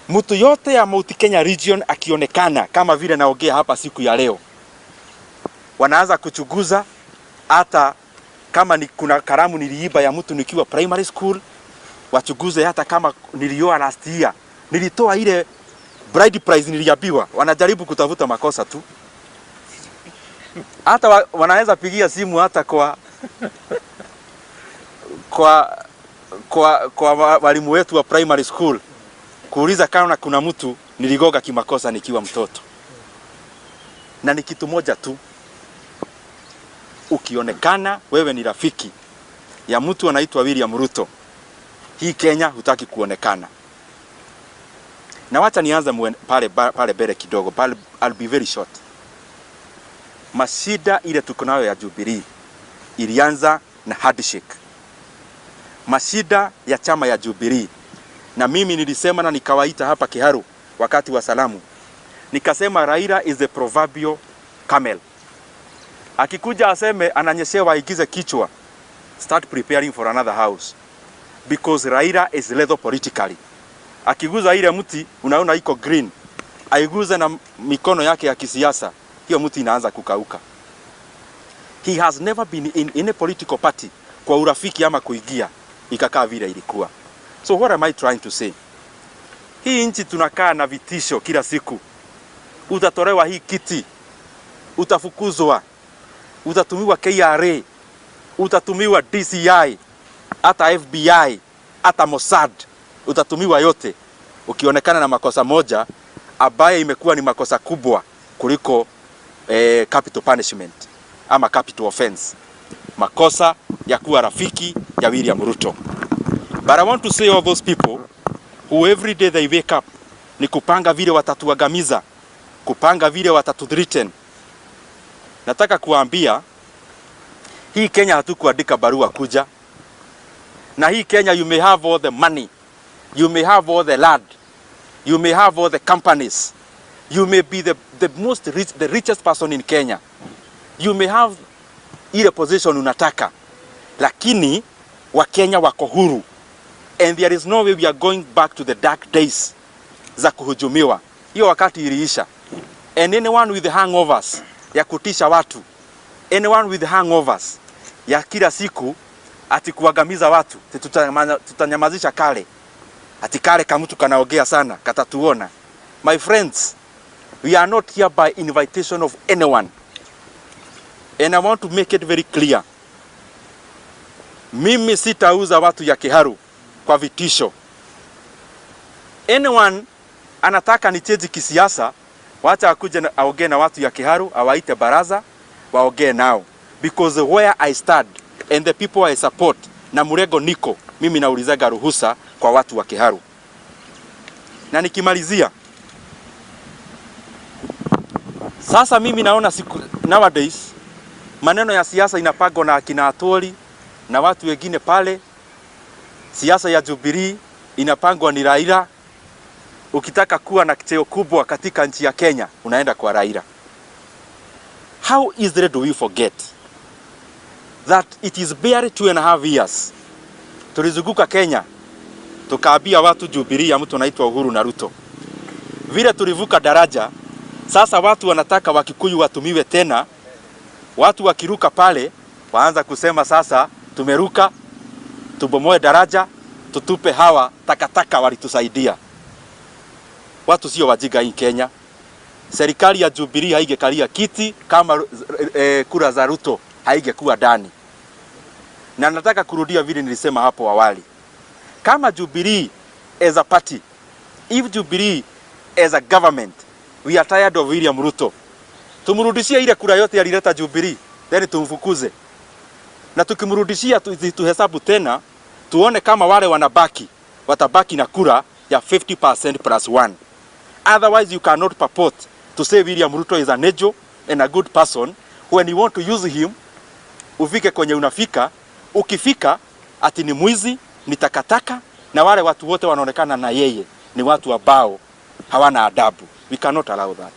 Mtu yote ya Mount Kenya region akionekana kama vile naongea hapa siku ya leo, wanaanza kuchunguza. Hata kama kuna karamu niliiba ya mtu nikiwa primary school, wachunguze. Hata kama nilioa last year, nilitoa ile bride price niliabiwa, wanajaribu kutafuta makosa tu. Hata wanaweza pigia simu hata kwa walimu wetu wa primary school kuuliza kama kuna mtu niligoga kimakosa nikiwa mtoto. Na ni kitu moja tu, ukionekana wewe ni rafiki ya mtu anaitwa William Ruto, hii Kenya hutaki kuonekana. Na wacha nianze pale bere kidogo, I'll be very short. Mashida ile tuko nayo ya Jubilee ilianza na handshake. Mashida ya chama ya Jubilee, na mimi nilisema na nikawaita hapa Kiharu wakati wa salamu, nikasema Raila is the proverbial camel. Akikuja aseme ananyeshewa aigize kichwa, start preparing for another house, because Raila is lethal politically. Akiguza ile mti unaona iko green, aiguze na mikono yake ya kisiasa, hiyo mti inaanza kukauka. He has never been in a political party kwa urafiki ama kuigia ikakaa vile ilikuwa. So what am I trying to say? Hii nchi tunakaa na vitisho kila siku. Utatolewa hii kiti, utafukuzwa, utatumiwa KRA, utatumiwa DCI, hata FBI, hata Mossad, utatumiwa yote. Ukionekana na makosa moja ambaye imekuwa ni makosa kubwa kuliko capital punishment ama capital offense, makosa ya kuwa rafiki ya William Ruto. But I want to say all those people who every day they wake up ni kupanga vile watatuagamiza, kupanga vile watatuthreaten. Nataka kuambia hii Kenya hatukuandika barua kuja. Na hii Kenya, you may have all the money, you may have all the land, you may have all the companies, you may be the most rich, the richest person in Kenya, you may have ile position unataka, lakini Wakenya wako huru. And there is no way we are going back to the dark days za kuhujumiwa. Hiyo wakati iliisha. And anyone with the hangovers ya kutisha watu, anyone with the hangovers ya kila siku ati kuagamiza watu, tutanyamazisha kale. Ati kale kama mtu kanaogea sana, katatuona. My friends, we are not here by invitation of anyone. And I want to make it very clear. Mimi sitauza watu ya Kiharu kwa vitisho. Anyone anataka nicheji kisiasa, wacha akuje aongee na watu ya Kiharu, awaite baraza, waongee nao. Because where I stand and the people I support na murego niko, mimi naulizaga ruhusa kwa watu wa Kiharu. Na nikimalizia, sasa mimi naona nowadays maneno ya siasa inapagwa na akina Atoli na watu wengine pale. Siasa ya Jubilee inapangwa ni Raila. Ukitaka kuwa na cheo kubwa katika nchi ya Kenya, unaenda kwa Raila. How easily do we forget that it is barely 2.5 years tulizunguka Kenya tukaambia watu Jubilee ya mtu anaitwa Uhuru na Ruto. Vile tulivuka daraja, sasa watu wanataka Wakikuyu watumiwe tena. Watu wakiruka pale waanza kusema sasa tumeruka, tubomoe daraja, tutupe hawa takataka walitusaidia. Watu sio wajiga hii Kenya. Serikali ya Jubilee haingekalia kiti kama kura za Ruto haingekuwa ndani. Na nataka kurudia vile nilisema hapo awali. Kama Jubilee as a party, if Jubilee as a government, we are tired of William Ruto, tumrudishie ile kura yote alileta Jubilee, then tumfukuze. Na tukimrudishia tuhesabu tena, tuone kama wale wanabaki watabaki na kura ya 50% plus 1. Otherwise you cannot purport to say William Ruto is an angel and a good person when you want to use him. Ufike kwenye unafika, ukifika ati ni mwizi, ni takataka, na wale watu wote wanaonekana na yeye ni watu ambao hawana adabu. We cannot allow that.